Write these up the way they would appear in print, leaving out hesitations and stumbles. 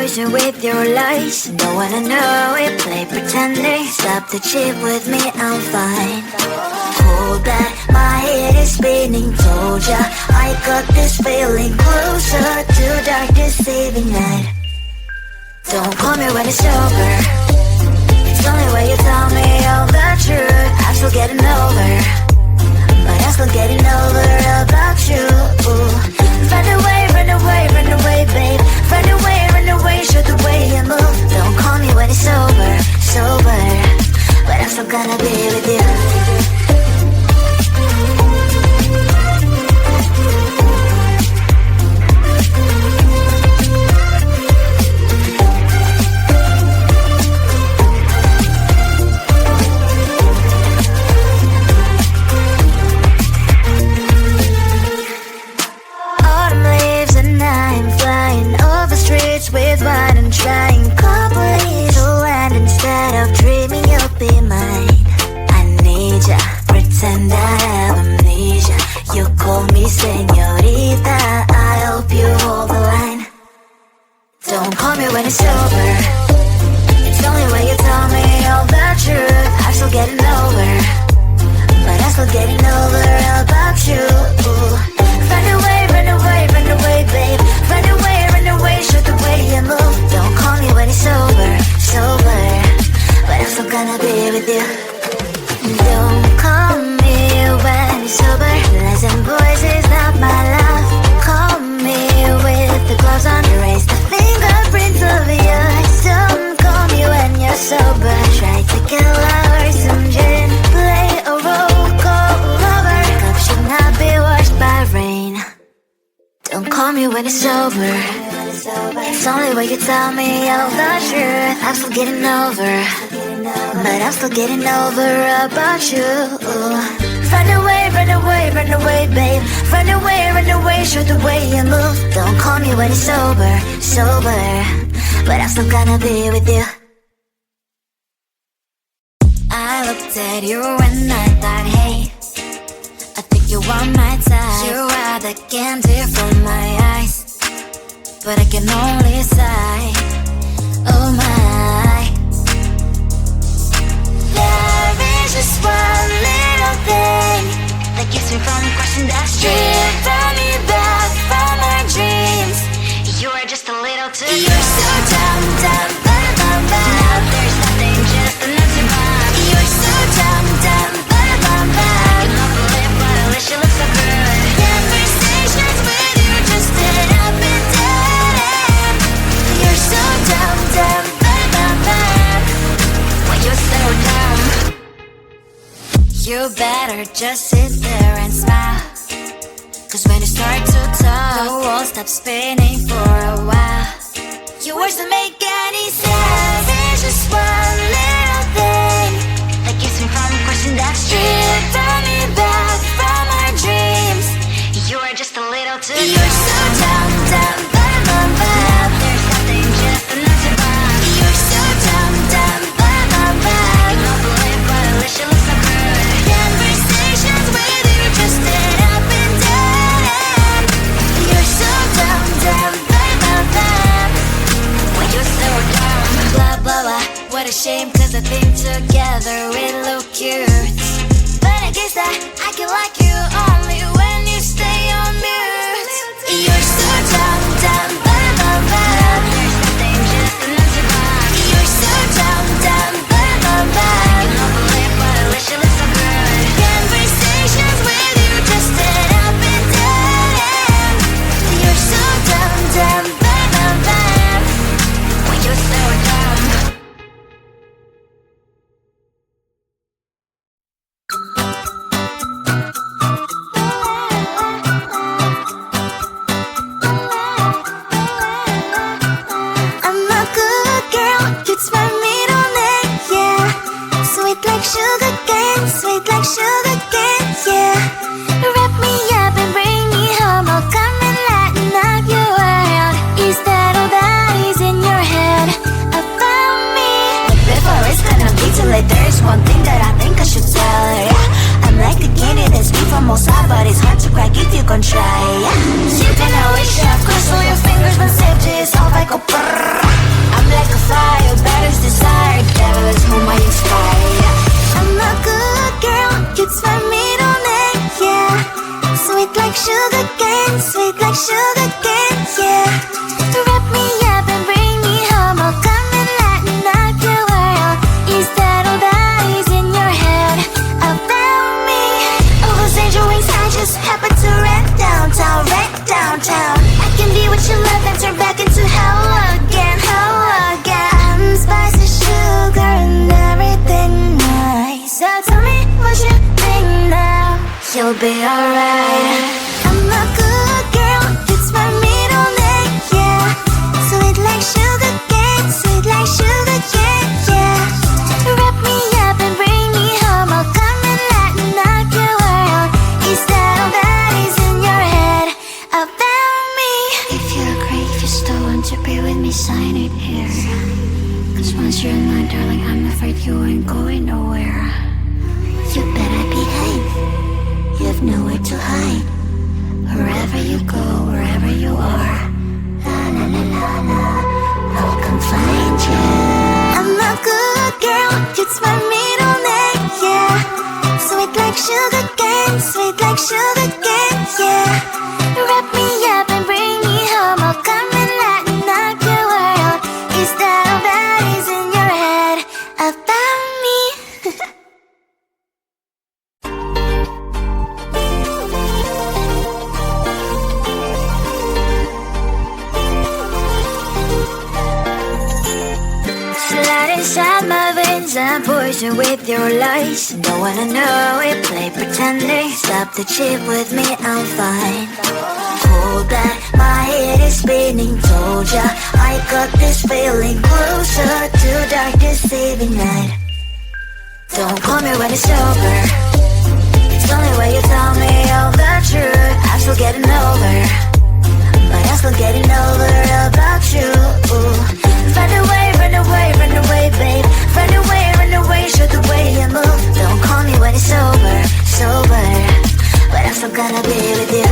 poison with your lies. Don't wanna know it, play pretending. Stop the cheat with me, I'm fine. Hold back, my head is spinning. Told ya, I got this feeling. Closer to dark deceiving night. Don't call me when it's over. It's only when you tell me all the truth. I'm still getting over, but I'm still getting over about you. Run away, run away, run away, babe. Run away, show the way you move. Don't call me when it's over, sober, but I'm still gonna be with you. With what I'm trying, complete to end. Instead of dreaming you'll be mine, I need ya, pretend I have amnesia. You call me señorita, I hope you hold the line. Don't call me when it's over. It's only when you tell me all the truth. I'm still getting over, but I'm still getting over about you. Run away, run away, run away, babe. Run away, show the way you move. Don't call me when it's over, sober, but I'm still gonna be with you. Don't call me when it's over. Lies and boys is not my love. Call me with the gloves on. Erase the fingerprints of yours. Don't call me when you're sober. Try to get lower, some gin, play a role, call lover. Cup should not be washed by rain. Don't call me when it's over. It's only when you tell me all the truth. I'm still getting over, but I'm still getting over about you. Run away, run away, run away, babe. Run away, show the way you move. Don't call me when it's over, sober, but I'm still gonna be with you. I looked at you and I thought, hey, I think you are my type. You are the candy from my eyes, but I can only sigh, oh my. There is just one little thing that keeps me from crossing that street. Drive me back from my dreams. You are just a little too young. You're so dumb, dumb, bum, bum, bum. Now there's nothing, just enough to bomb. You're so dumb, dumb, bum, bum, bum. You love to live, but at least you look so good. Conversations with you just end up in dead. You're so dumb, dumb, bum, bum, bum. Why you're so dumb? You better just sit there and smile, cause when you start to talk, the world stops spinning for a while. Your words don't make any sense. There's just one little thing that keeps me from crossing that street. Turn me back from my dreams. You are just a little too young. You're so dumb, dumb, bum, bum, bum. There's nothing, just enough to bomb. You're so dumb, dumb, bum, bum, bum. You don't believe, but at least you look so good. Conversations with you just end up in dead end. You're so dumb, dumb, bum, bum, bum. When you're so dumb. Blah, blah, blah. What a shame, cause I think together we look cute. But I guess that I can like you only when you stay on mute. You're so dumb, dumb, bum, bum, bum. There's nothing, just enough to bomb. You're so dumb, dumb, bum, bum, bum. You don't believe, but at least you look so good. Conversations with you just end up in dead end. You're so dumb, dumb, bum, bum, bum. When you're so dumb. Sugar cane, sweet like sugar cane, yeah. Wrap me up and bring me home. I'll come and lighten up your world. Is that all that is in your head about me? But before it's gonna be too late, there's one thing that I think I should tell her, yeah. I'm like the candy that's made from Mosa, but it's hard to crack if you can try, yeah. You can always shove, cross all your fingers when safety is off. I go brrrr. like a fire, battles desire, devil is whom I inspire, yeah. I'm a good girl, it's my middle name, yeah. Sweet like sugar cane, sweet like sugar cane, yeah. Wrap me up and bring me home, I'll come and lighten up your world. Is that all that is in your head about me? All those angel wings I just happen to wreck downtown, wreck downtown. I can be what you love and turn back into hell again, hell again. Spicy sugar and everything nice. So tell me what you think now. You'll be alright. I'm a good girl, it's my middle name, yeah. Sweet like sugar cane, sweet like sugar cane, yeah. Wrap me up and bring me home, I'll come and lighten up your world. Is that all that is in your head about me? If you agree, if you still want to be with me, sign it here. Cause once you're mine, darling, I'm afraid you ain't going nowhere. You better behave, you have nowhere to hide. Wherever you go, wherever you are, la la la la la, I'll come find you. I'm a good girl, it's my middle name, yeah. Sweet like sugar cane, sweet like sugar cane, yeah. Wrap me up and bring me home, I'll come and lighten up your world. Is that all that is in your head about me? Slide inside my veins and poison with your lies. Don't wanna know it, play pretending. Stop the chip with me, I'm fine. Hold back, my head is spinning. Told ya, I got this feeling closer to dark deceiving night. Don't call me when it's over. It's only when you tell me all the truth. I'm still getting over, but I'm still getting over about you. Run away, run away, run away, babe. Run away, show the way you move. Don't call me when it's over, sober, but I'm still gonna be with you.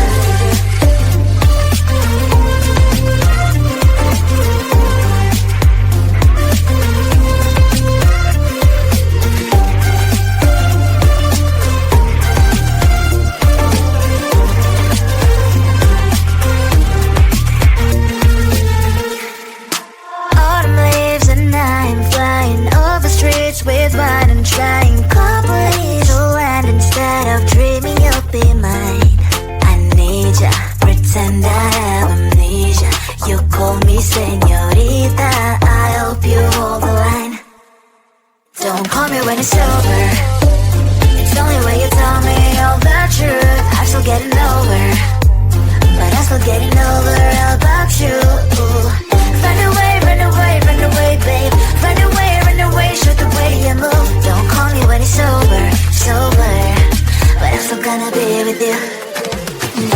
With wine and trying complete to land. Instead of dreaming you'll be mine, I need ya, pretend I have amnesia. You call me señorita, I hope you hold the line. Don't call me when it's over. It's only when you tell me all the truth. I'm still getting over, but I'm still getting over about you. Run away, run away, run away, babe. Run away, show the way you move. Don't call me when it's over, sober, but I'm still gonna be with you.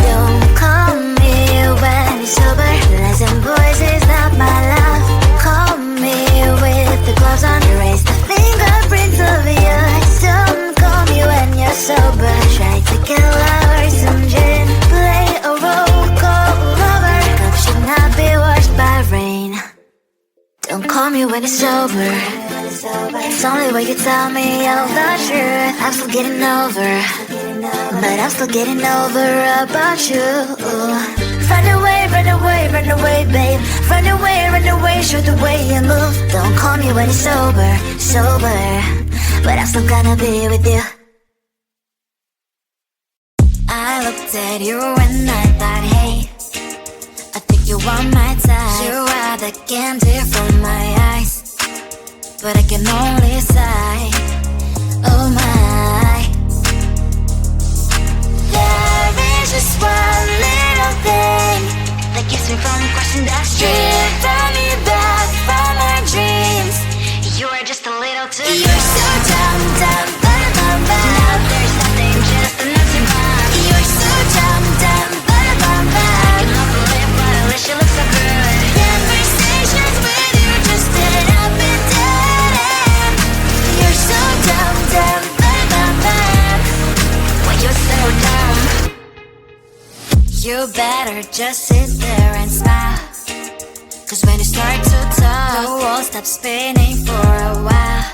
Don't call me when it's over. Listen, boys, is not my love. Call me with the gloves on. Erase the fingerprints of your eyes. Don't call me when you're sober. Try to kill our some gin. Play a role called lover. Cup should not be washed by rain. Don't call me when it's over. It's only when you tell me all the truth. I'm still getting over, but I'm still getting over about you. Run away, run away, run away, babe. Run away, show the way you move. Don't call me when it's over, sober, but I'm still gonna be with you. I looked at you and I thought, hey, I think you want my type. You are the candy from my eyes, but I can only sigh, oh my. There is just one little thing that keeps me from crossing that street. Drive me back from my dreams. You are just a little too good. You're so dumb, dumb, but now there's nothing, just an empty bomb. You're so dumb, dumb, but I cannot believe, but at least you look so good. Conversations with you just end up in dead end. You're so dumb, dumb, but when you're so dumb, you better just sit there and smile. Cause when you start to talk, the world stops spinning for a while.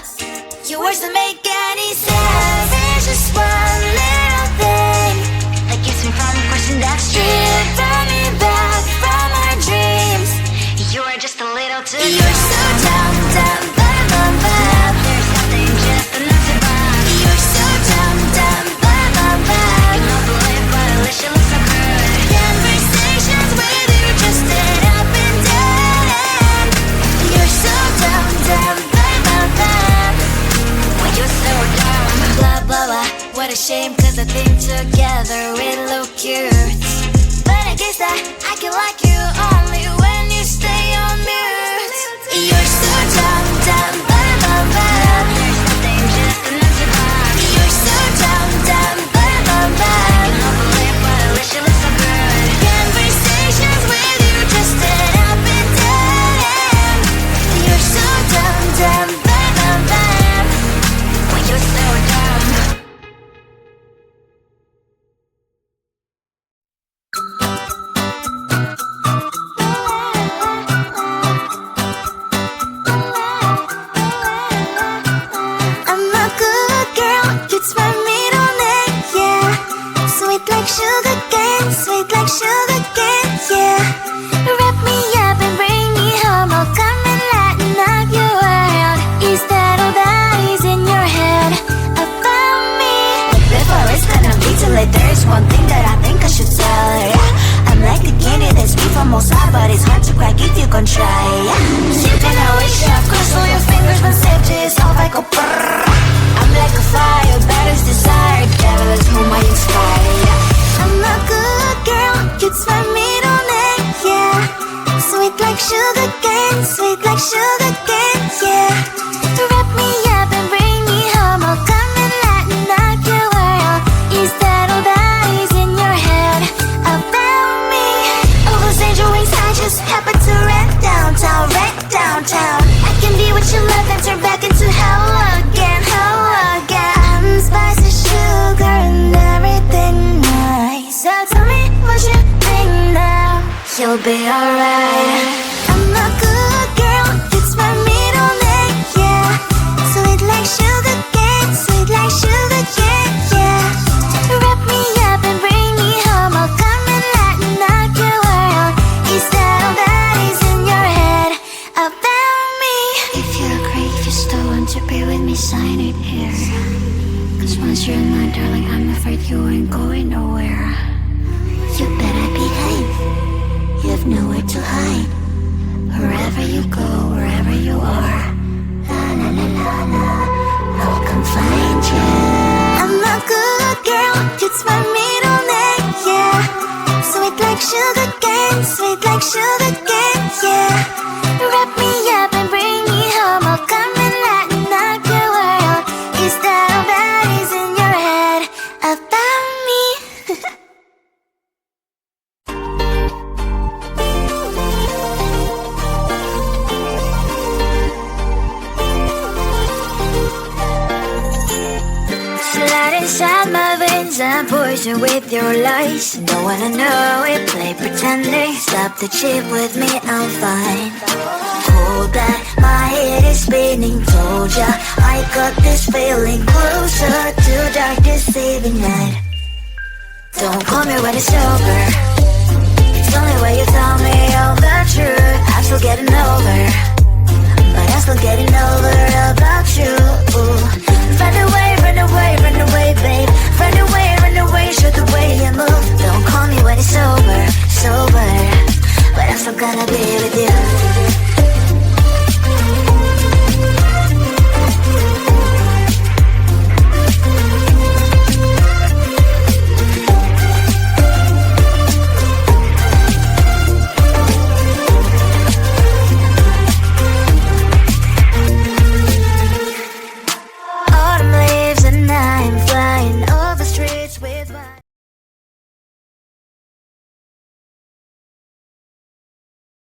Your words don't make any sense. There's just one little thing that keeps me from the question that's driven me back from our dreams. You're just a little too young. You're so dumb, dumb, bum, bum, bum. There's nothing just enough to bomb. You're so dumb, dumb, bum, bum, bum. You know the live, but at least you look so good. Conversations with you just end up in dead end. You're so dumb, dumb, bum, bum, bum. When you're so dumb. Blah, blah, blah. What a shame, cause I think together we look cute. But I guess that I can like you only when you stay on mute. You're so dumb, dumb, bum, bum, bum. There's nothing just enough to bomb. You're so dumb, dumb, bum, bum, bum. You know the live, but at least you look so good. Conversations with you just end up in dead end. You're so dumb, dumb, bum, bum, bum. When you're so dumb. I'm a good girl, it's my middle name, yeah. Sweet like sugar cane, sweet like sugar cane, yeah. Wrap me up and bring me home, I'll come and lighten up your world. Is that all that is in your head about me? But before it's gonna be too late, there's one thing that I think I should tell her, yeah. I'm like the candy that's sweet from outside, but it's hard to crack if you can try, yeah. You can always shove, cross all your fingers when safety is off, I go brrrr. I'm like a fire, batter's desire, devil is whom I inspire, yeah. I'm a good girl, it's my middle name, yeah. Sweet like sugar cane, sweet like sugar cane, yeah. Wrap me up and bring me home, I'll come and lighten up your world. Is that all that is in your head about me? Oh, those angel wings, I just happen to wreck downtown, wreck downtown. I can be what you love and turn back into hell again, hell again. Spicy sugar and everything nice. So tell me what you think now. You'll be alright. I'm a good girl, it's my middle name, yeah. Sweet like sugar cane, sweet like sugar cane, yeah. Wrap me up and bring me home, I'll come and lighten up your world. Is that all that is in your head about me? If you agree, just don't want to be with me, sign it here. Cause once you're in line, darling, I'm afraid you ain't going nowhere. You better behave, you have nowhere to hide. Wherever you go, wherever you are, la la la la la, I'll come find you. I'm a good girl, it's my middle name, yeah. Sweet like sugar cane, sweet like sugar cane, yeah. Wrap me up and bring me home, I'll come and lighten up your world. Is that all that is in your head about me? Slide inside my veins and poison with your lies. Don't wanna know it, play pretending. Stop the chip with me, I'm fine. Hold back, my head is spinning. Told ya, I got this feeling closer to dark deceiving night. Don't call me when it's over. It's only when you tell me all the truth. I'm still getting over, but I'm still